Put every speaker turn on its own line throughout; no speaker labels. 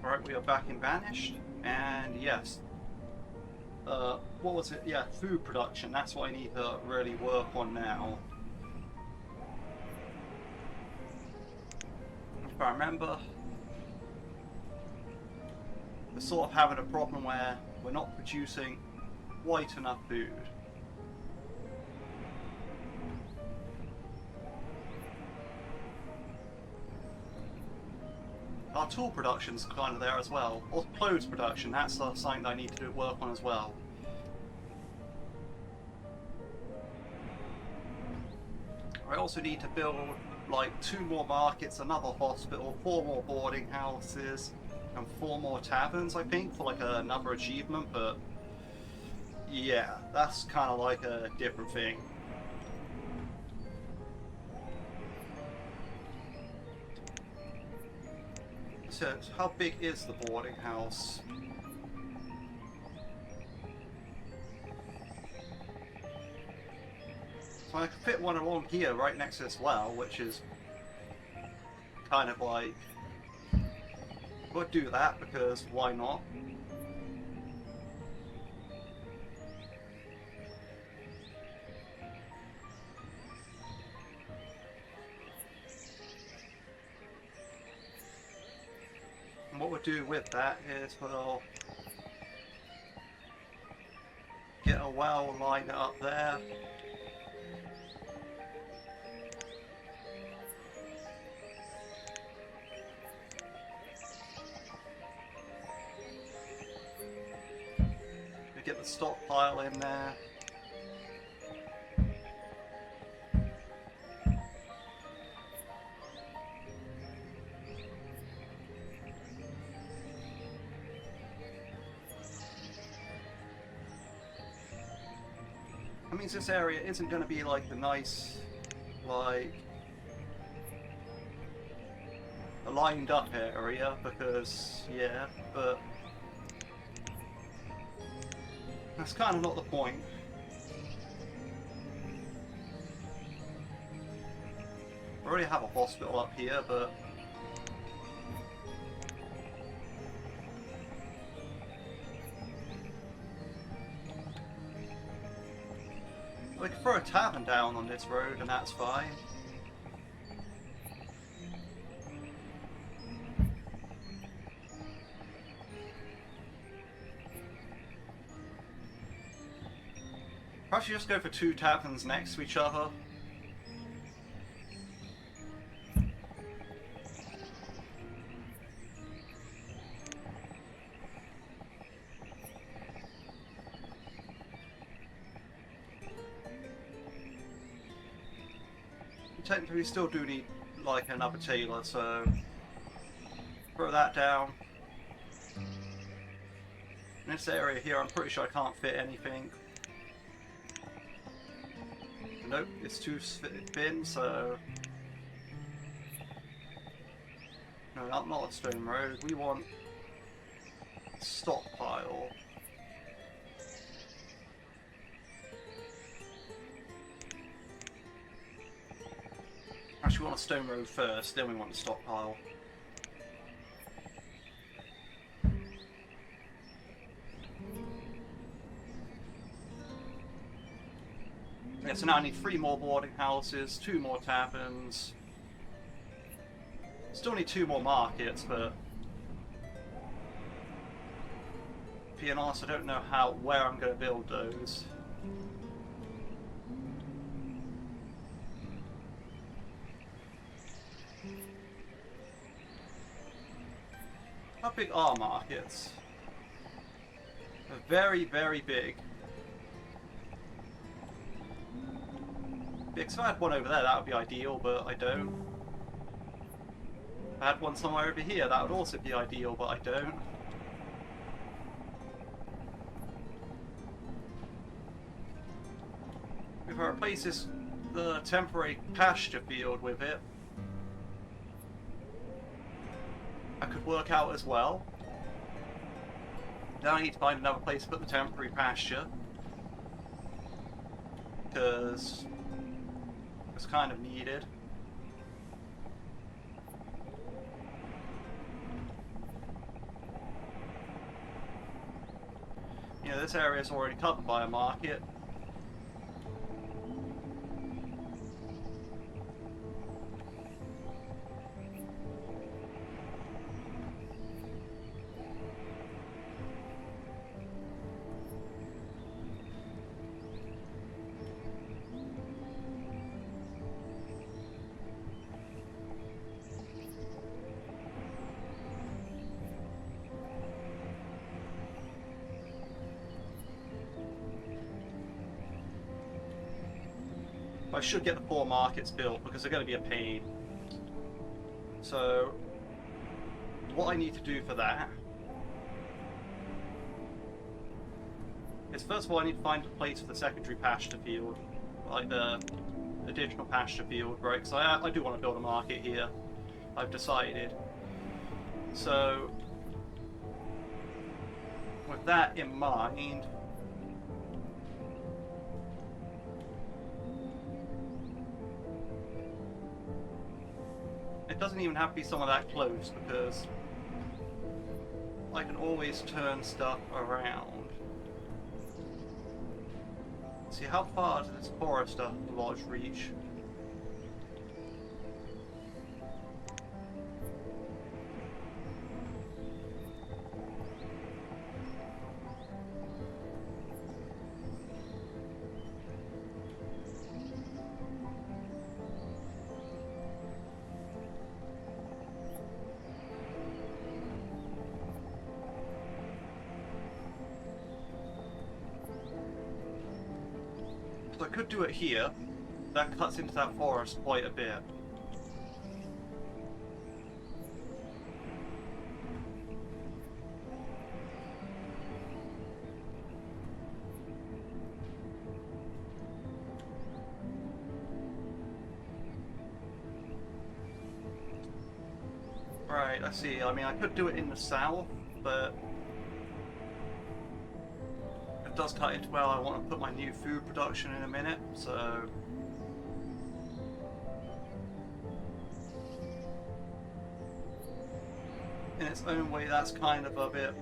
Alright, we are back in Banished, and yes, what was it? Yeah, food production, that's what I need to really work on now. If I remember, we're sort of having a problem where we're not producing quite enough food. Our tool production's kind of there as well. Or clothes production, that's something that I need to work on as well. I also need to build like 2 more markets, another hospital, 4 more boarding houses, and 4 more taverns, I think, for like another achievement, but yeah, that's kind of like a different thing. So, how big is the boarding house? So I could fit one along here right next to this well, which is kind of like... We'll do that because why not? And what we'll do with that is we'll get a well lined up there. We get the stockpile in there. That means this area isn't going to be like the nice, like, a lined up area because, yeah, but that's kind of not the point. We already have a hospital up here, but we can throw a tavern down on this road and that's fine. Perhaps you just go for 2 taverns next to each other. Technically we still do need like another tailor, so throw that down. In this area here I'm pretty sure I can't fit anything. Nope, it's too thin, so... No, not a stone road, we want stockpile. Actually, we want a stone road first, then we want a stockpile. Yeah, so now I need 3 more boarding houses, 2 more taverns. Still need 2 more markets, but... being honest, I don't know where I'm going to build those. How big are markets? They're very, very big. If I had one over there, that would be ideal, but I don't. If I had one somewhere over here, that would also be ideal, but I don't. If I replace the temporary pasture field with it, I could work out as well. Now I need to find another place to put the temporary pasture, because it's kind of needed. Yeah, this area is already covered by a market. I should get the 4 markets built because they're going to be a pain. So, what I need to do for that is, first of all, I need to find a place for the secondary pasture field, like the additional pasture field, right? Because I do want to build a market here. I've decided. So, with that in mind, it doesn't even have to be someone that close, because I can always turn stuff around. See, how far does this forester lodge reach? So I could do it here. That cuts into that forest quite a bit. Right, I see. I mean, I could do it in the south, but it does cut into where I want to put my new food production in a minute, so... in its own way, that's kind of a bit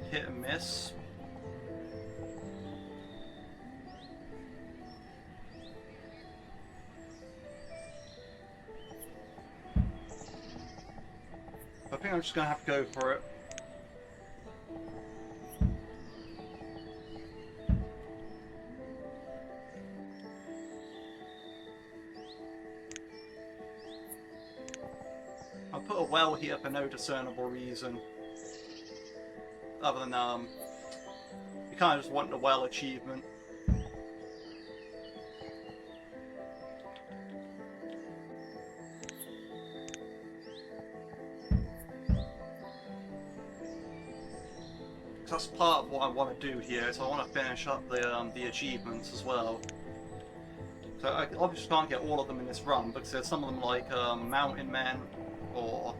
hit and miss. I think I'm just going to have to go for it. I'll put a well here for no discernible reason. Other than, you kind of just want the well achievement. That's part of what I want to do here, is I want to finish up the achievements as well. So I obviously can't get all of them in this run, because there's some of them like Mountain Men or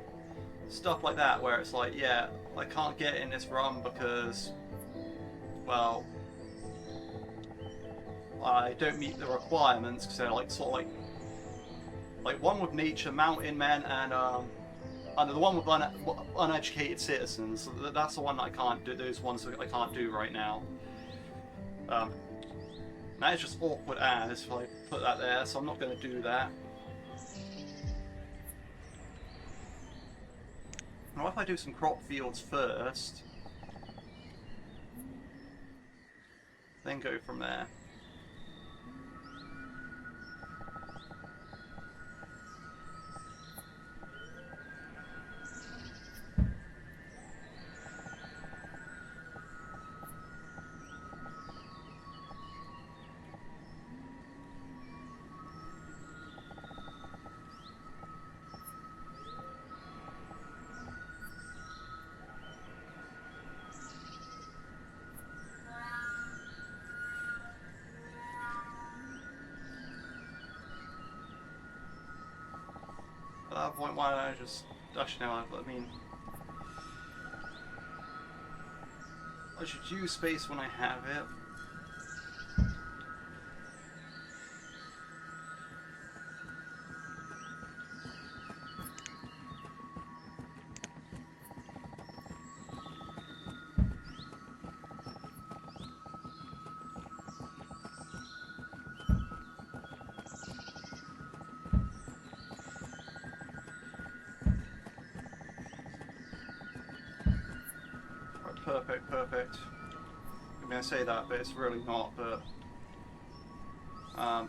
stuff like that, where it's like, yeah, I can't get in this run because, well, I don't meet the requirements, because they're like sort of like one with nature, Mountain Men, and the one with uneducated citizens. So that's the one that I can't do. Those ones that I can't do right now. That is just awkward as if I put that there, so I'm not going to do that. Now, if I do some crop fields first, then go from there. At that point, why don't I just... Actually, no, I mean... I should use space when I have it. perfect, perfect. I mean, I say that, but it's really not, but...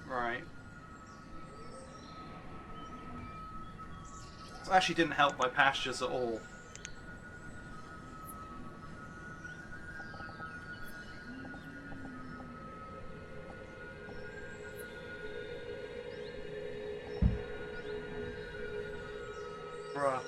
right. This actually didn't help my pastures at all. Bruh.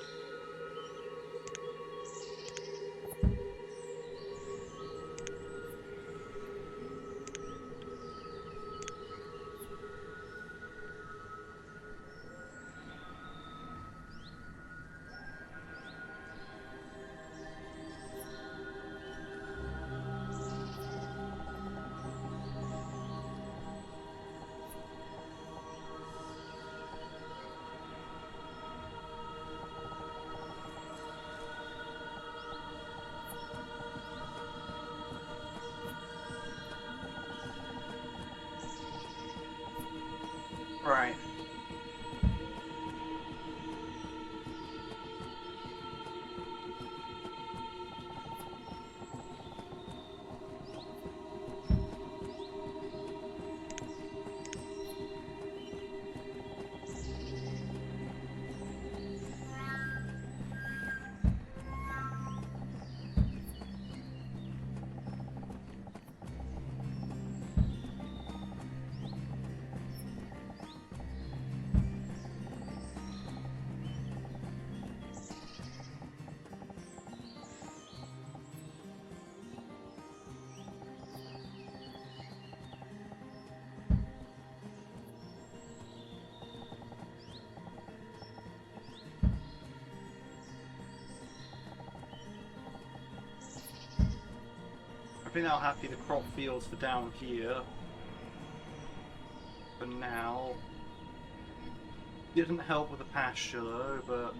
Right. I think I'll happy the crop fields for down here. For now. Didn't help with the pasture though, but...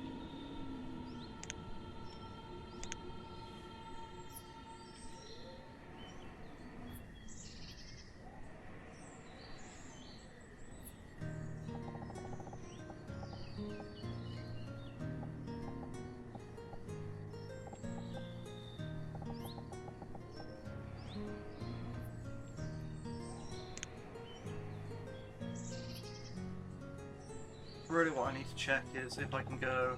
Really what I need to check is if I can go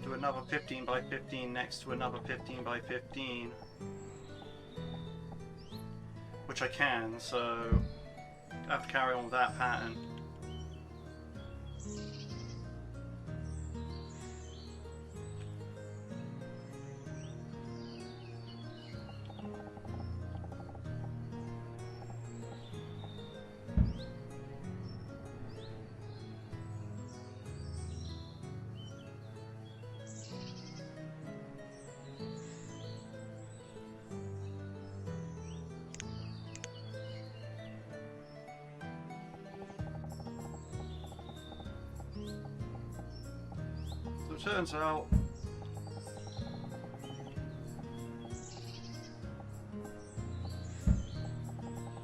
do another 15 by 15 next to another 15 by 15, which I can, so I have to carry on with that pattern. So it turns out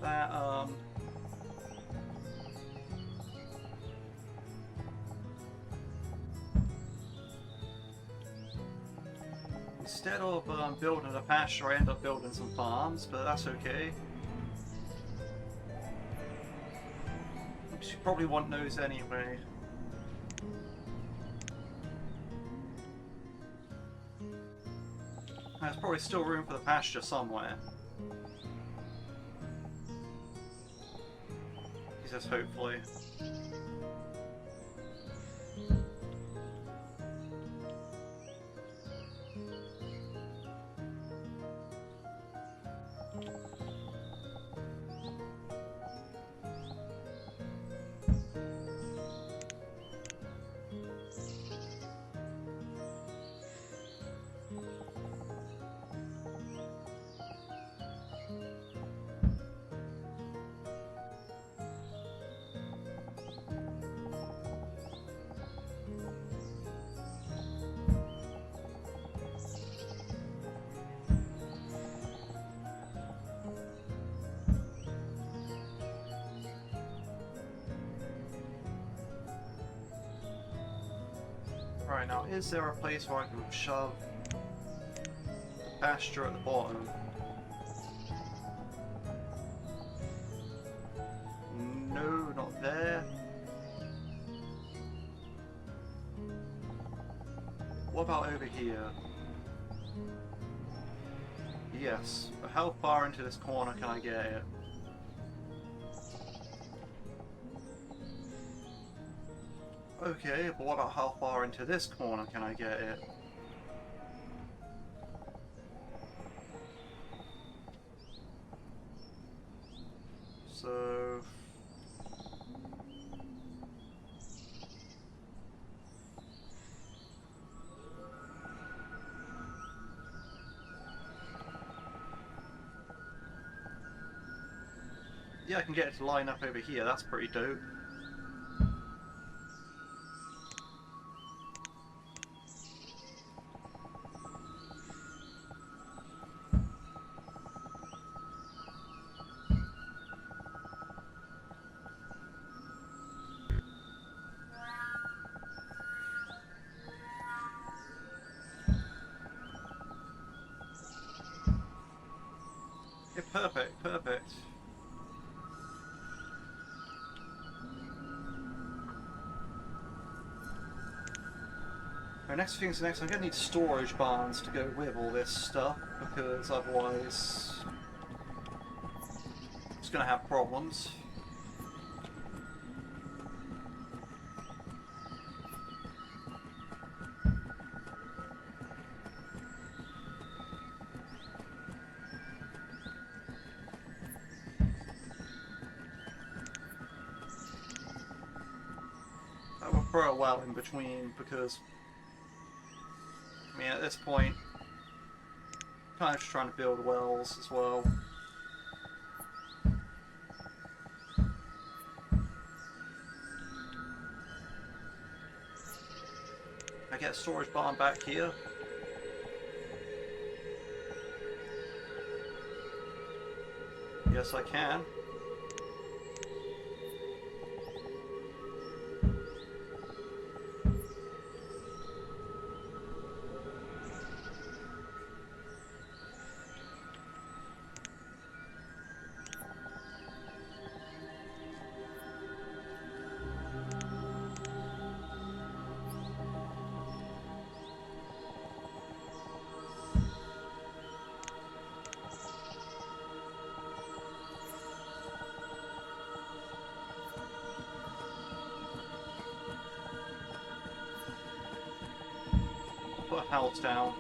that instead of building a pasture, I end up building some farms, but that's okay. You probably want those anyway. There's probably still room for the pasture somewhere. He says hopefully. Right, now is there a place where I can shove pasture at the bottom. No, not there. What about over here? Yes, but how far into this corner can I get it? Okay, but what about how far into this corner can I get it? So... yeah, I can get it to line up over here, that's pretty dope. Yeah, perfect, perfect. Next things next, I'm going to need storage barns to go with all this stuff, because otherwise it's going to have problems. I will throw a well in between, because I mean, at this point, kind of just trying to build wells as well. I get a storage barn back here. Yes, I can. Put a house down.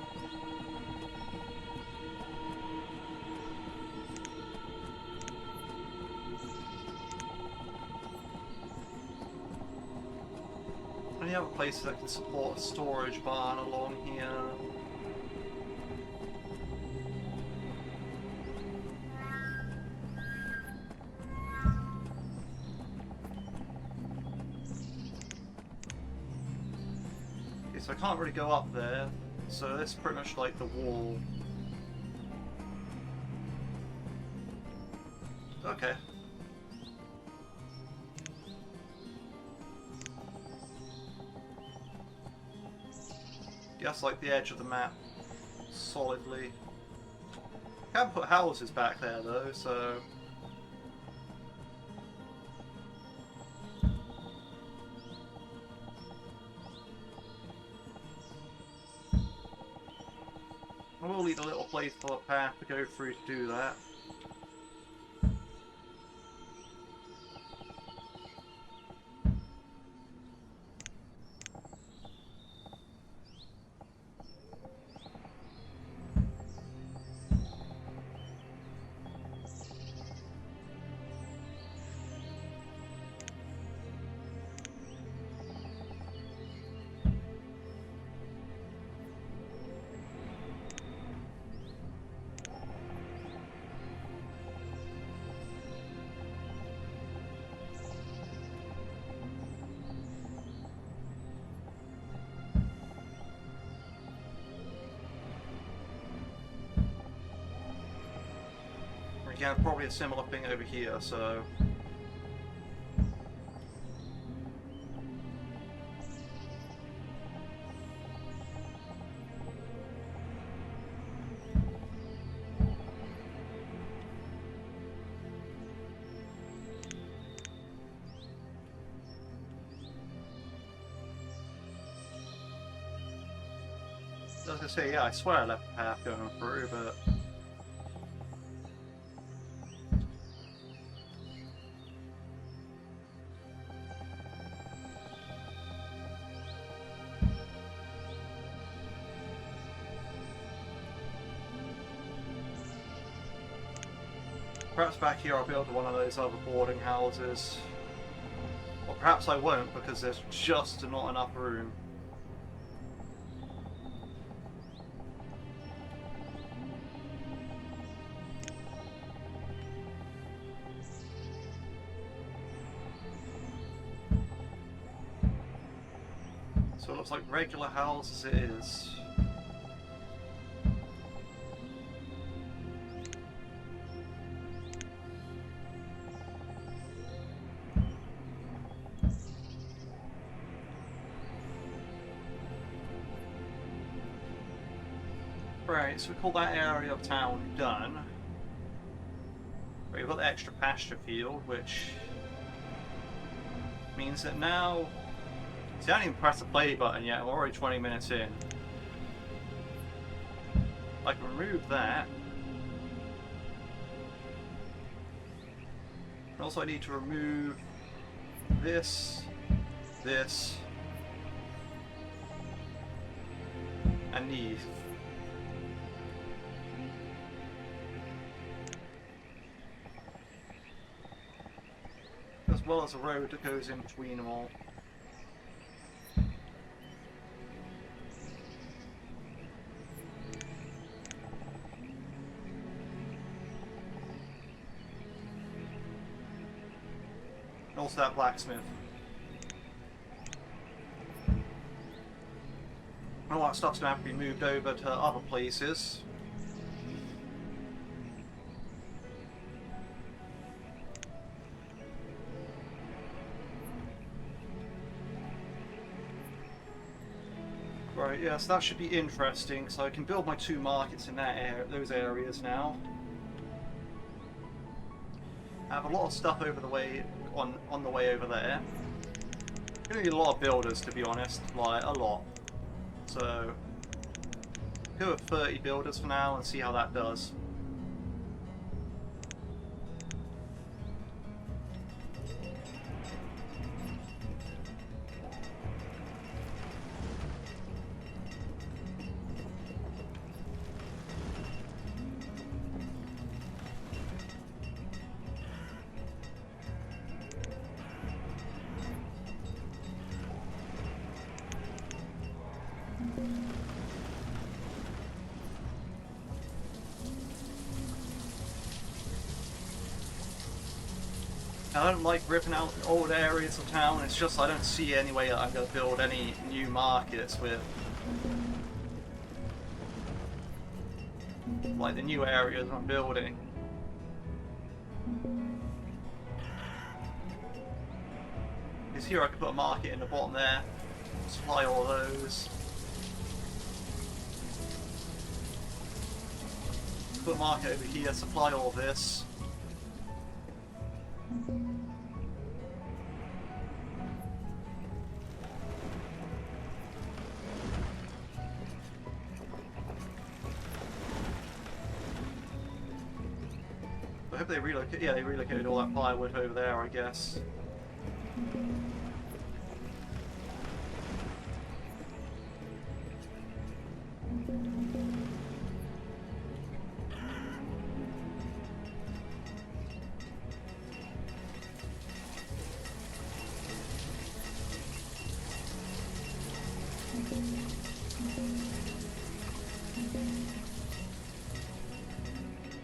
Any other places that can support a storage barn along here? Okay, so I can't really go up there, so this is pretty much like the wall. Okay. That's like the edge of the map, solidly. Can't put houses back there though, so... I will need a little place for a path to go through to do that. Again, probably a similar thing over here, so... was gonna say, yeah, I swear I left the path going through, but... Perhaps back here I'll build one of those other boarding houses. Or perhaps I won't, because there's just not enough room. So it looks like regular houses it is. Right, so we call that area of town done. Right, we've got the extra pasture field, which means that now... See, I haven't even pressed the play button yet, we're already 20 minutes in. I can remove that. And also I need to remove this, this, and these. As well as a road that goes in between them all. And also that blacksmith. All that stuff's going to have to be moved over to other places. Right, yeah, so that should be interesting. So I can build my 2 markets in those areas now. I have a lot of stuff over the way on the way over there. Gonna need a lot of builders, to be honest, like a lot. So go with 30 builders for now and see how that does. I don't like ripping out old areas of town, it's just I don't see any way that I'm going to build any new markets with like the new areas I'm building. Because here I could put a market in the bottom there, supply all those. Put a market over here, supply all this. I hope they relocate. Yeah, they relocated all that firewood over there, I guess.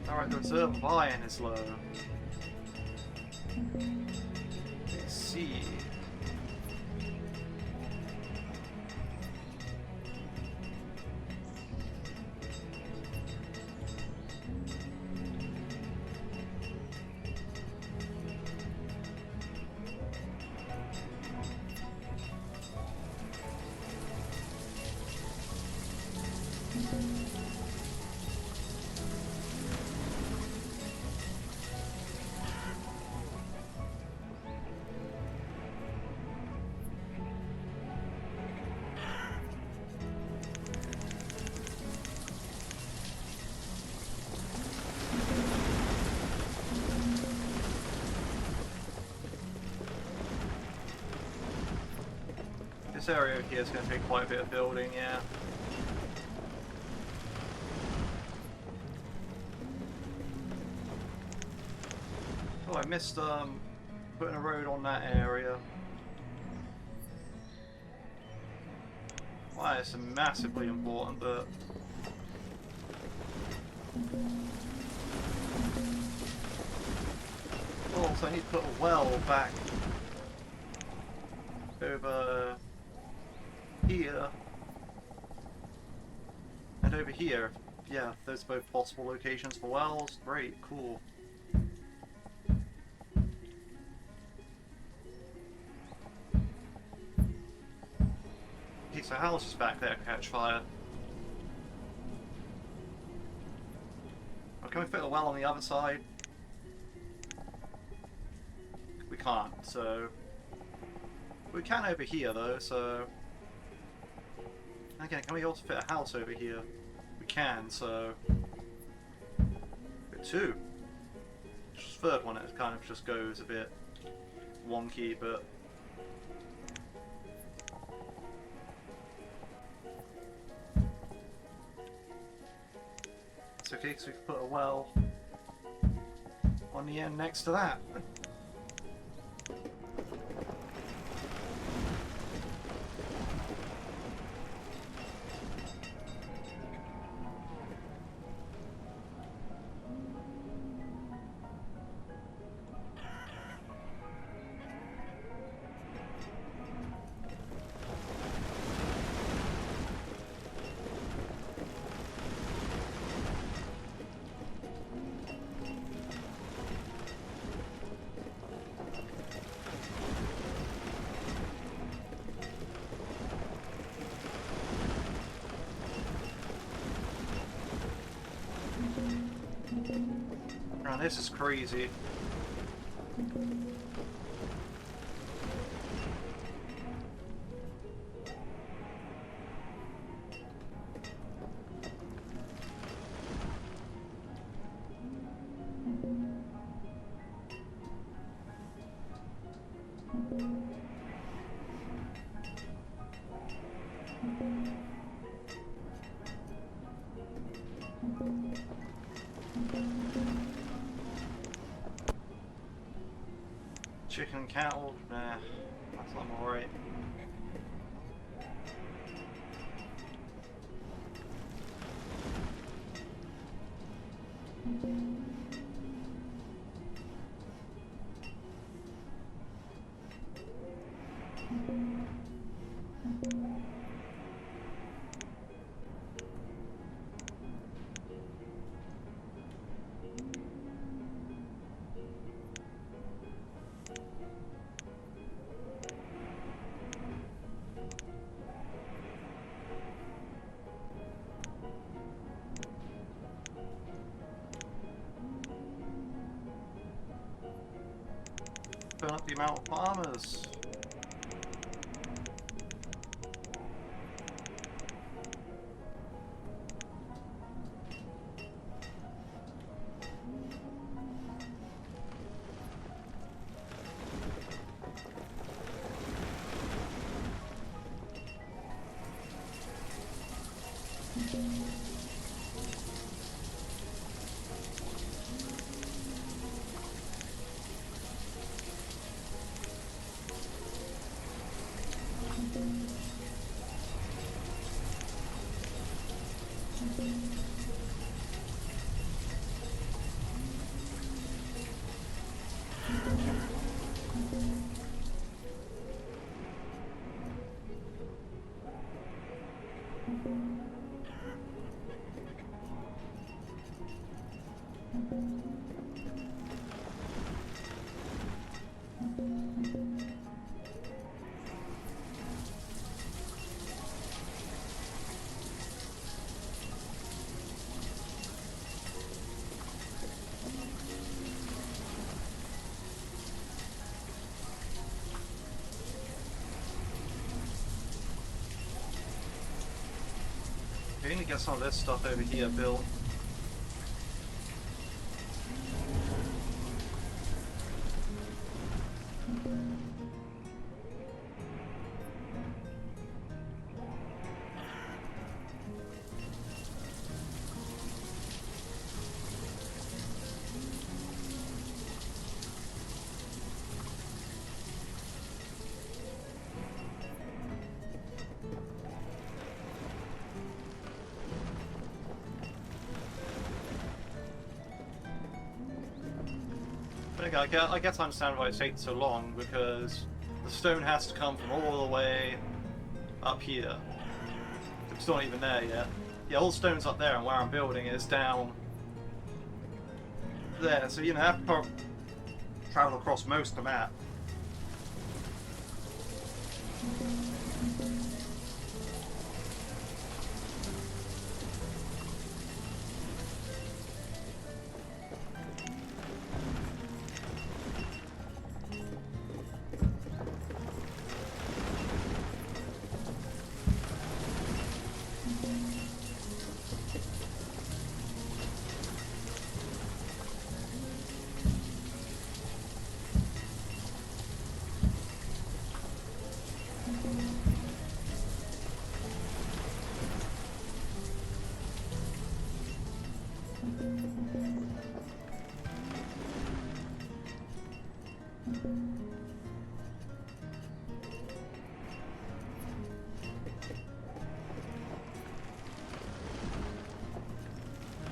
Alright, the reserve of iron is low. Let's see. This area here is going to take quite a bit of building, yeah. Oh, I missed putting a road on that area. Why, it's massively important, but... Oh, so I need to put a well back over here and over here. Yeah, there's both possible locations for wells. Great, cool. Okay, so house is back there, catch fire. Oh, can we fit a well on the other side? We can't, so... We can over here though, so... Again, can we also fit a house over here? We can, so... Fit two. Just third one, it kind of just goes a bit wonky, but... It's okay, because we can put a well on the end next to that. Man, this is crazy. Chicken and cattle? Nah, that's not alright. Burn up the amount of farmers. We need to get some of this stuff over here built. Okay, I guess I understand why it takes so long, because the stone has to come from all the way up here. It's not even there yet. Yeah, all the stone's up there, and where I'm building is down there. So, you know, I have to travel across most of the map.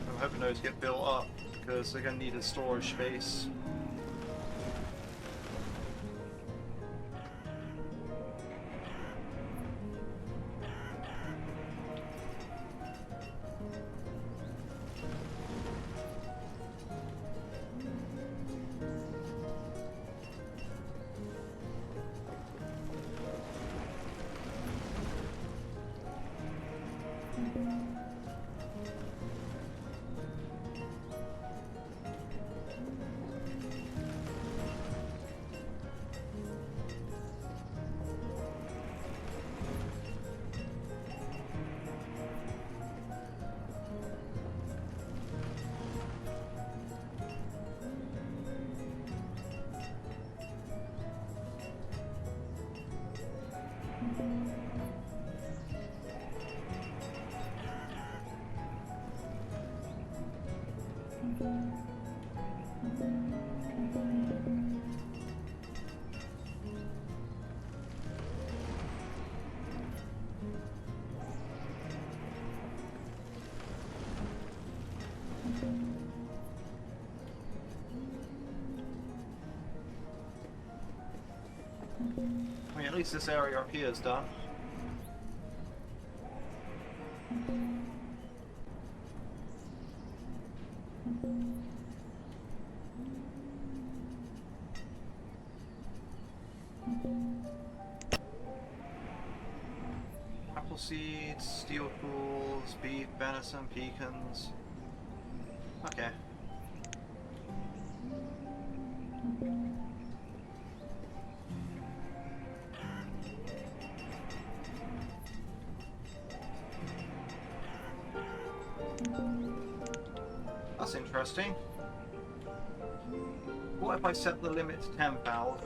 I'm hoping those get built up, because they're going to need a storage space. I mean, at least this area up here is done. Apple seeds, steel tools, beef, venison, pecans. Okay. That's interesting. What if I set the limit to 10,000?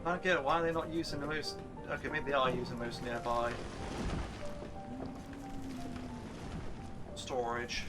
I don't get it. Why are they not using the most... Okay, maybe they are using the most nearby storage.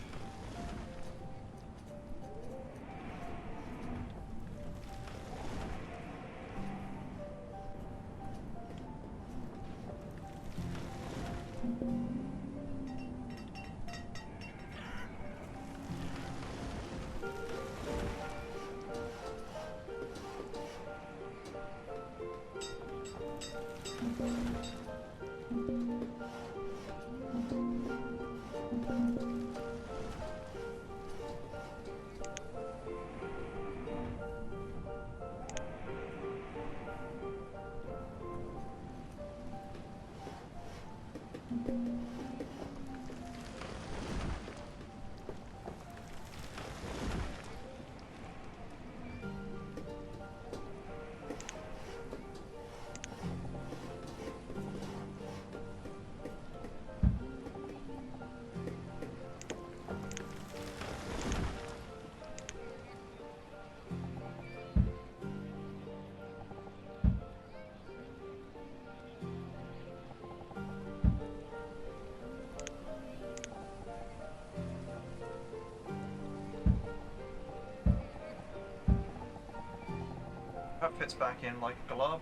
Fits back in like a glove.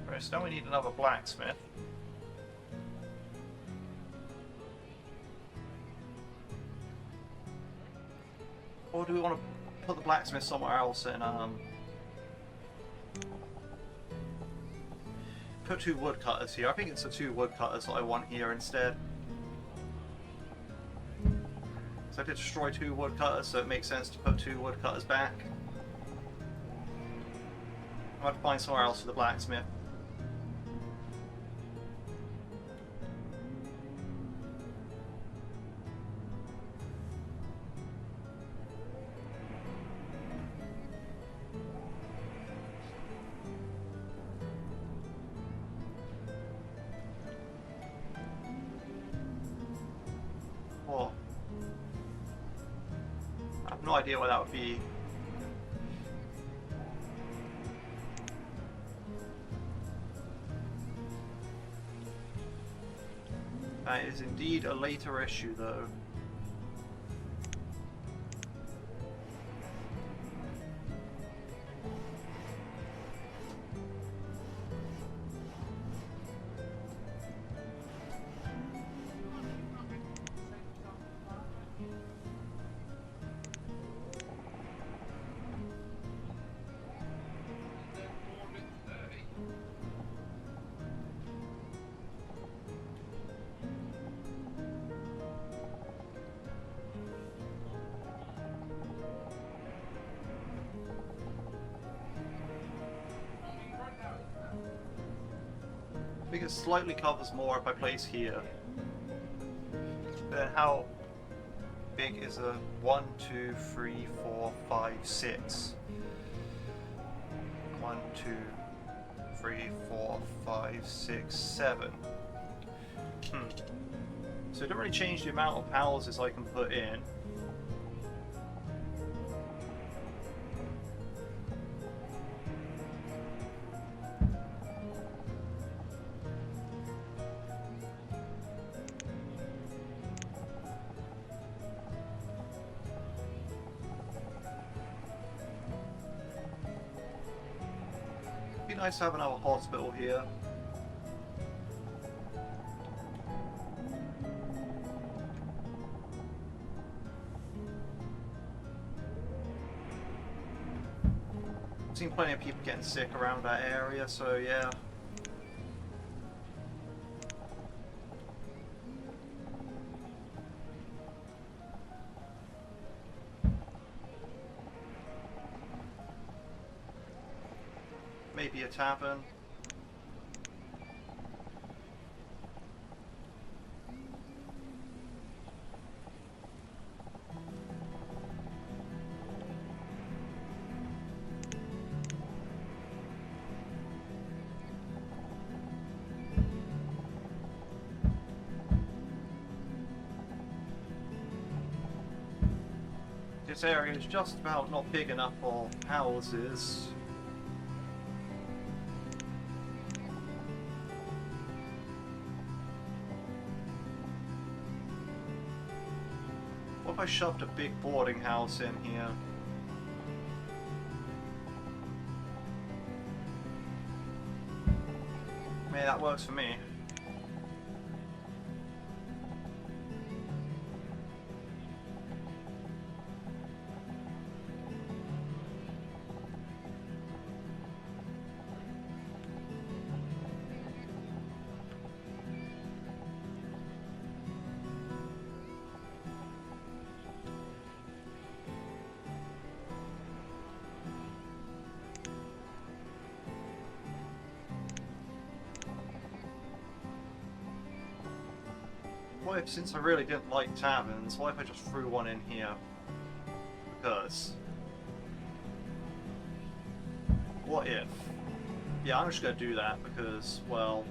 Right, so now we need another blacksmith. Or do we want to put the blacksmith somewhere else and put 2 woodcutters here? I think it's the 2 woodcutters that I want here instead. So I did destroy 2 woodcutters, so it makes sense to put 2 woodcutters back. I have to find somewhere else for the blacksmith. Well, I have no idea what that would be. That is indeed a later issue, though. I think it slightly covers more if I place here. Then how big is a 1, 2, 3, 4, 5, 6? 1, 2, 3, 4, 5, 6, 7. So it don't really change the amount of houses I can put in. Be nice to have another hospital here. I've seen plenty of people getting sick around that area, so yeah. Maybe a tavern. This area is just about not big enough for houses. What if I shoved a big boarding house in here? Man, that works for me. What if, since I really didn't like taverns, what if I just threw one in here? Because... what if? Yeah, I'm just gonna do that because, well...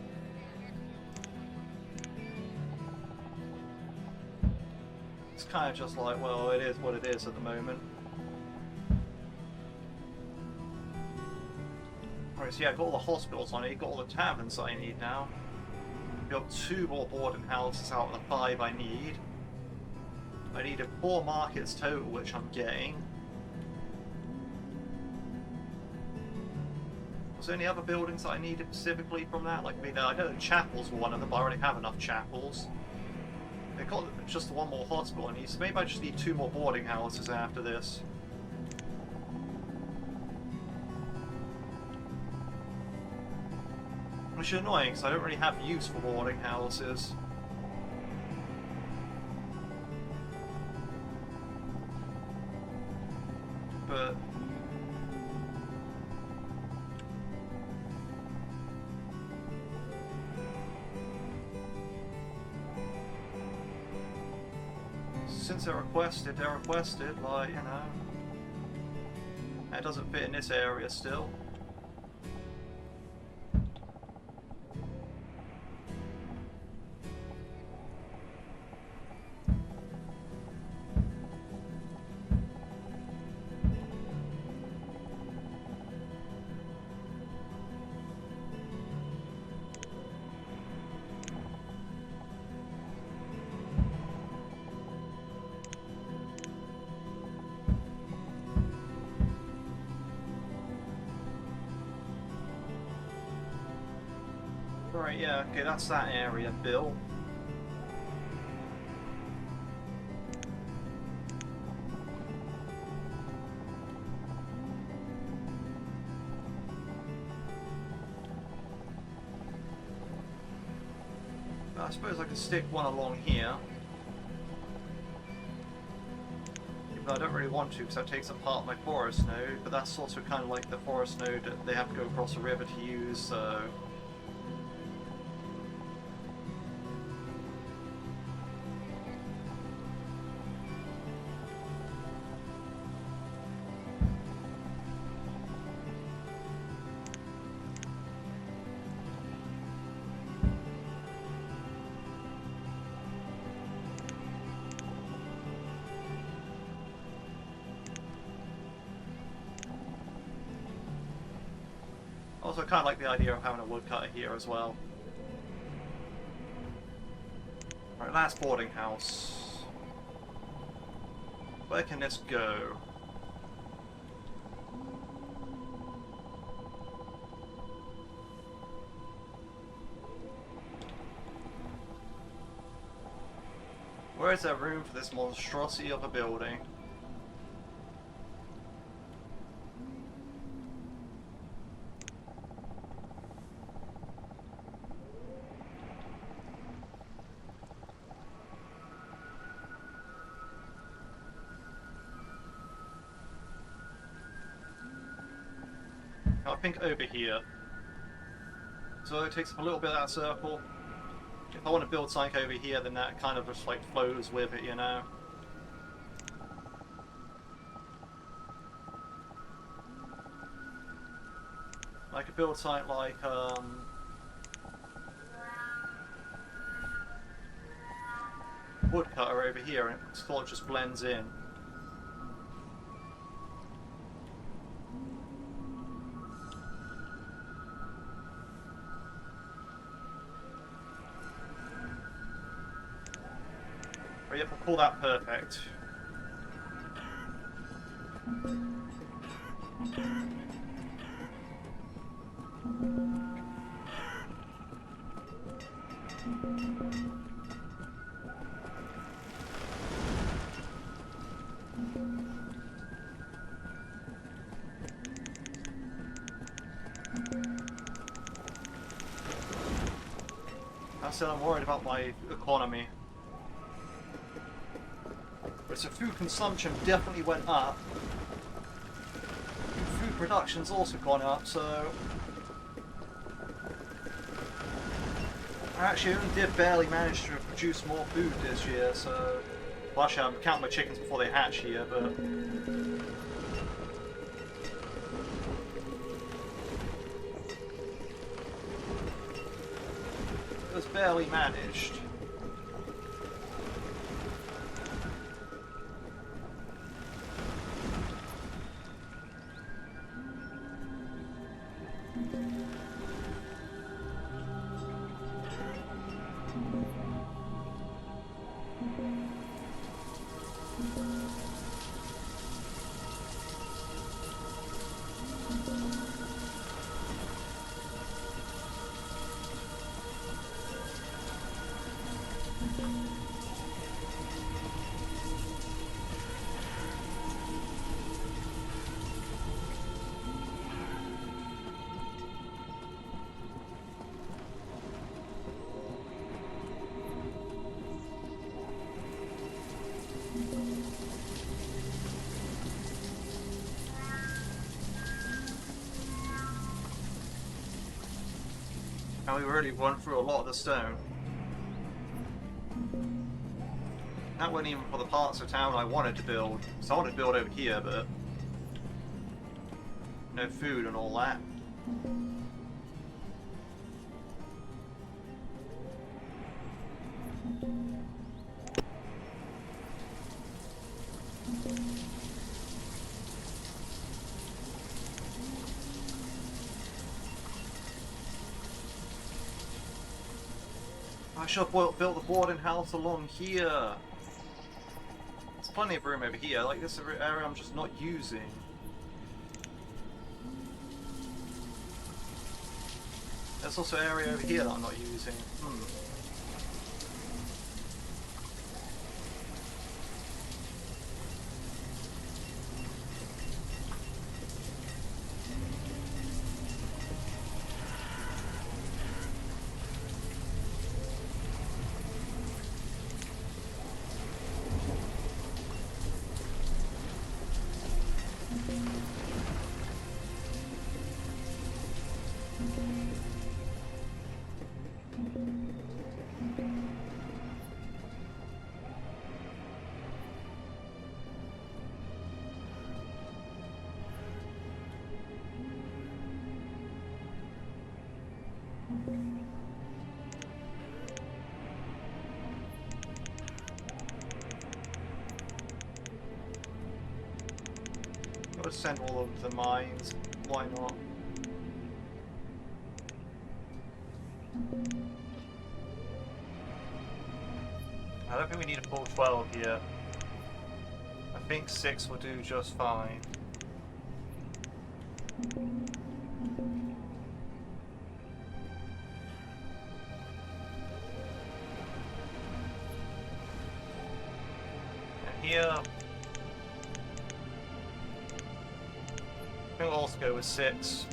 it's kind of just like, well, it is what it is at the moment. Right, so yeah, I've got all the hospitals I need, got all the taverns I need now. I've got 2 more boarding houses out of the 5 I need. I needed 4 markets total, which I'm getting. Was there any other buildings that I needed specifically from that? Like, I mean, I know chapels were one of them, but I already have enough chapels. They've got just 1 more hospital I need, so maybe I just need 2 more boarding houses after this. Which is annoying, because I don't really have use for boarding houses. But since they're requested, like, you know. That doesn't fit in this area still. Right, yeah, okay, that's that area, Bill. I suppose I could stick one along here. But I don't really want to because that takes up part of my forest node, but that's also kind of like the forest node that they have to go across a river to use, so... Also, I kind of like the idea of having a woodcutter here as well. Right, last boarding house. Where can this go? Where is there room for this monstrosity of a building? I think over here. So it takes up a little bit of that circle. If I want to build something over here, then that kind of just like flows with it, you know. I could build something like woodcutter over here, and it sort of just blends in. Yep, we'll call that perfect. I said I'm worried about my economy. So food consumption definitely went up. Food production's also gone up, so... I actually only did barely manage to produce more food this year, so... Well, actually, I'm counting my chickens before they hatch here, but... It was barely managed. And we really went through a lot of the stone. That wasn't even for the parts of town I wanted to build. So I wanted to build over here, but no food and all that. I should have built the boarding house along here. There's plenty of room over here. Like, this area I'm just not using. There's also an area over here that I'm not using. I'll send all of the mines. Why not? I don't think we need a full 12 here. I think 6 will do just fine. And here, I think we'll also go with 6.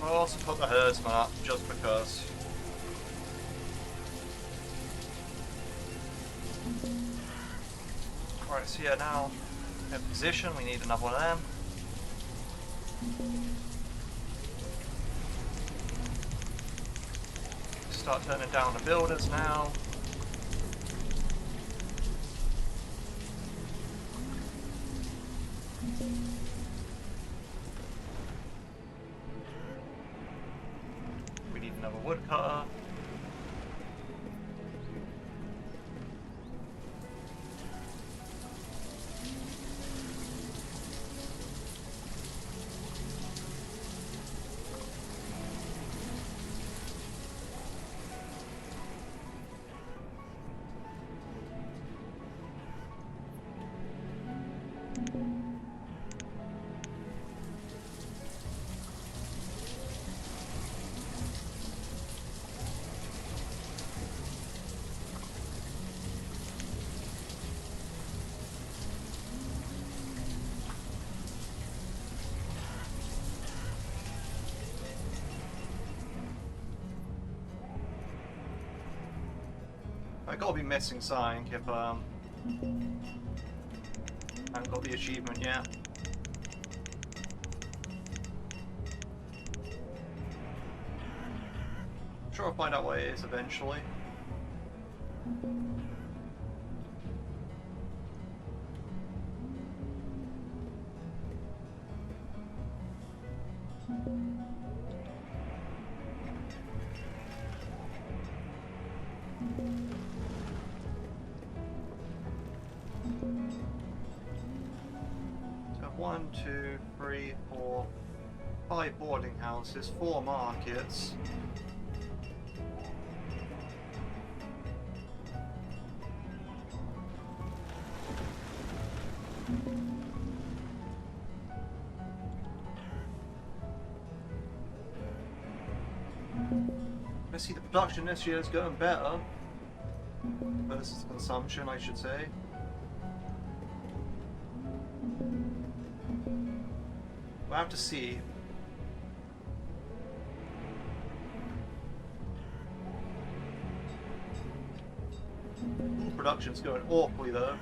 I'll also put the herdsman up just because. Alright, so yeah, now in position, we need another one of them. Start turning down the builders now. We need another woodcutter. I gotta be missing something if I haven't got the achievement yet. I'm sure I'll find out what it is eventually. 1, 2, 3, 4, 5 boarding houses, 4 markets. I see the production this year is going better versus consumption, I should say. We'll have to see. Production's going awfully though.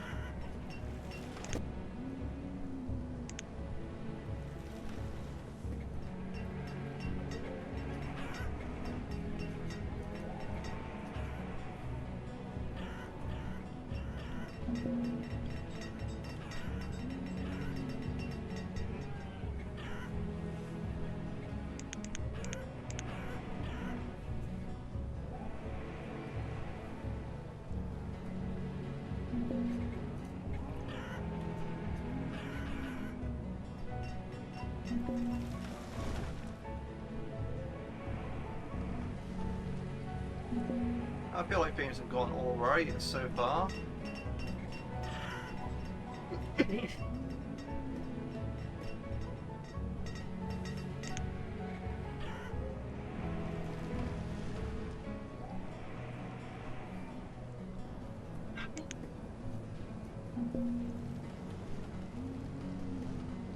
I feel like things have gone alright so far.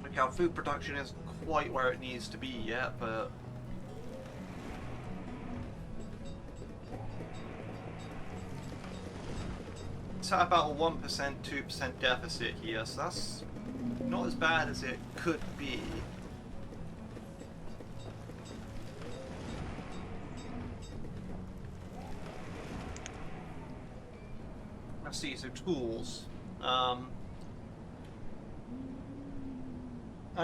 Like our food production isn't quite where it needs to be yet, but it's at about a 1%, 2% deficit here, so that's not as bad as it could be. Let's see, so tools. I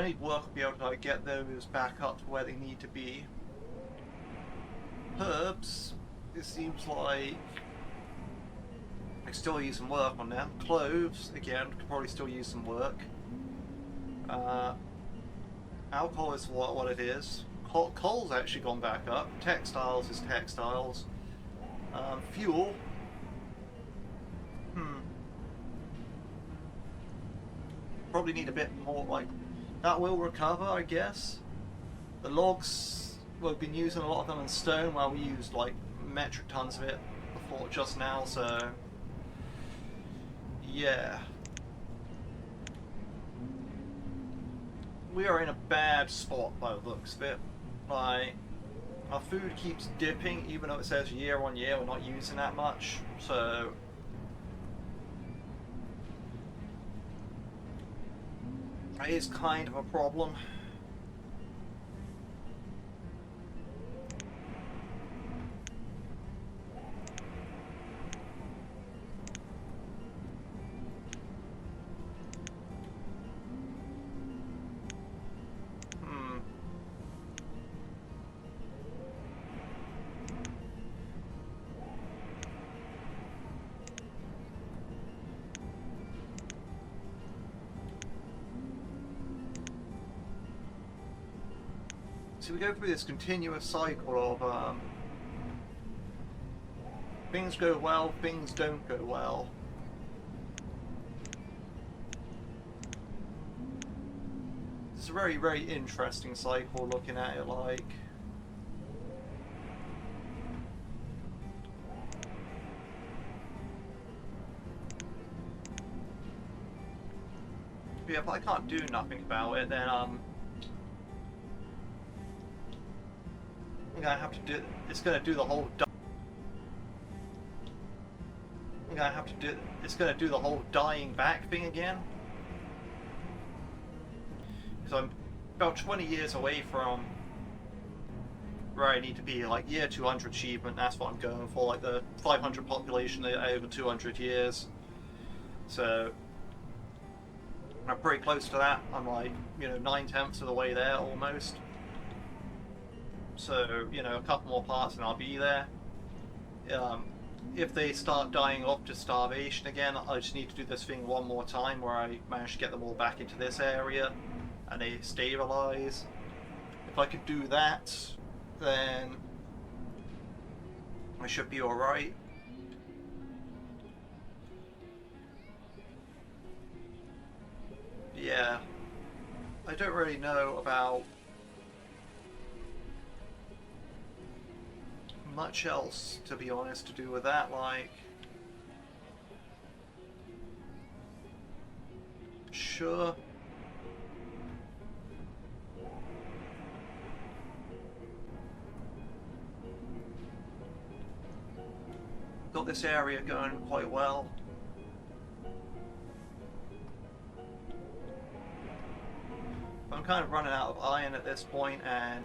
need work to be able to get those back up to where they need to be. Herbs, it seems like I still use some work on them. Cloves, again, could probably still use some work. Alcohol is what it is. Coal's actually gone back up. Textiles is textiles. Fuel. Probably need a bit more, like, that will recover, I guess. The logs, we've been using a lot of them in stone, while we used like metric tons of it before just now, so yeah. We are in a bad spot by the looks of it. Like, our food keeps dipping, even though it says year on year we're not using that much, so it is kind of a problem. So we go through this continuous cycle of things go well, things don't go well. It's a very, very interesting cycle looking at it like. But yeah, if I can't do nothing about it, then I'm gonna have to do. It's gonna do the whole. I'm gonna have to do. It's gonna do the whole dying back thing again. Because I'm about 20 years away from where I need to be. Like year 200 achievement. That's what I'm going for. Like the 500 population over 200 years. So I'm pretty close to that. I'm like 9/10 of the way there almost. So, a couple more parts and I'll be there. if they start dying off to starvation again, I just need to do this thing one more time where I manage to get them all back into this area and they stabilize. If I could do that, then I should be alright. Yeah, I don't really know about much else, to be honest, to do with that. Like, sure, got this area going quite well. I'm kind of running out of iron at this point, and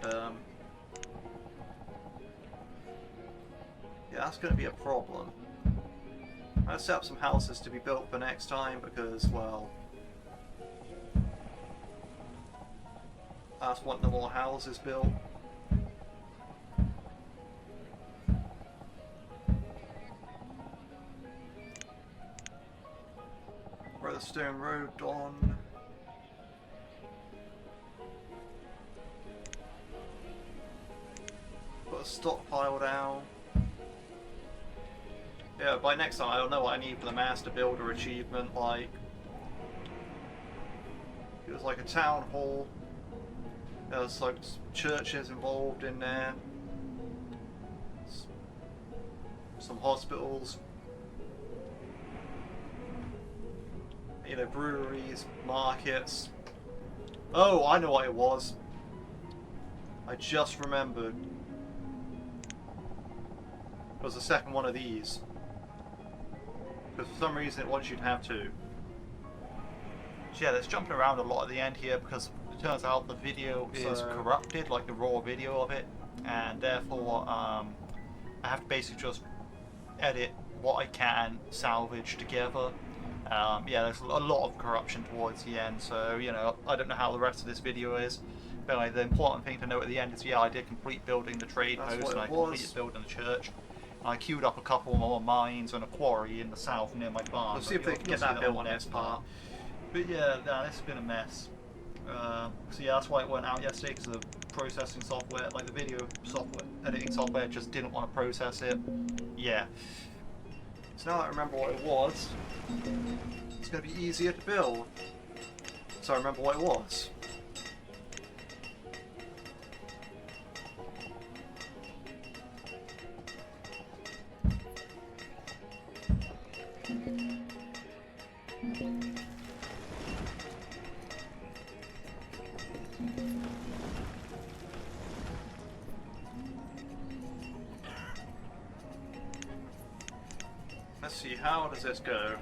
yeah, that's going to be a problem. I'll set up some houses to be built for next time because, well, I just want no more houses built. Where the stone road on. Put a stockpile down. Yeah, by next time I don't know what I need for the Master Builder achievement. Like, it was like a town hall. There was like churches involved in there. Some hospitals. You know, breweries, markets. Oh, I know what it was. I just remembered. It was the second one of these. Because for some reason it wants you to have two. So yeah, there's jumping around a lot at the end here because it turns out the video is corrupted, like the raw video of it, and therefore I have to basically just edit what I can salvage together. Yeah, there's a lot of corruption towards the end, so you know, I don't know how the rest of this video is. But anyway, the important thing to note at the end is, yeah, I did complete building the trade post and I completed building the church. I queued up a couple more mines and a quarry in the south near my farm. Let's see if they can get that built on this part.
But yeah, nah, this has been a mess. So yeah, that's why it went out yesterday, because the processing software, like the video software, editing software, just didn't want to process it. Yeah.
So now that I remember what it was, it's going to be easier to build. So I remember what it was. Let's see, how does this go?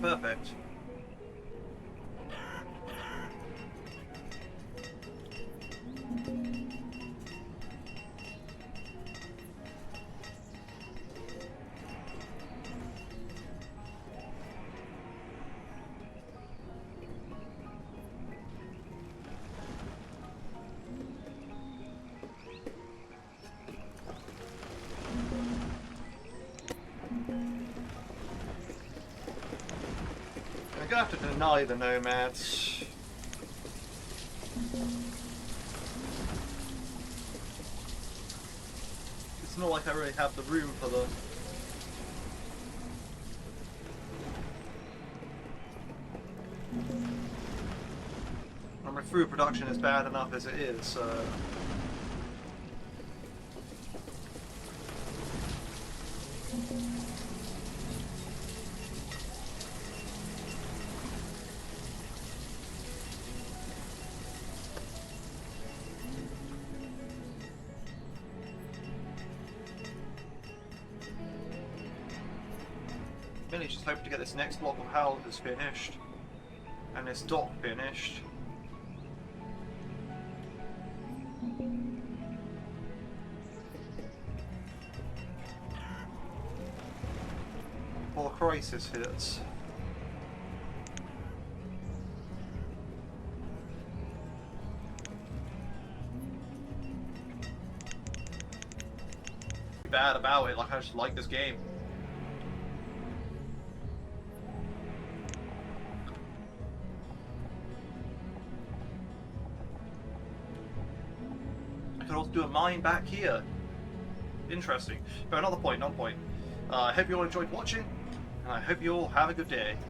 Perfect. I'm gonna have to deny the nomads. It's not like I really have the room for them. And my food production is bad enough as it is, so... really just hoping to get this next block of houses finished. And this dock finished. Before crisis hits. Bad about it, like I just like this game. I could also do a mine back here. Interesting. But another point. I hope you all enjoyed watching, and I hope you all have a good day.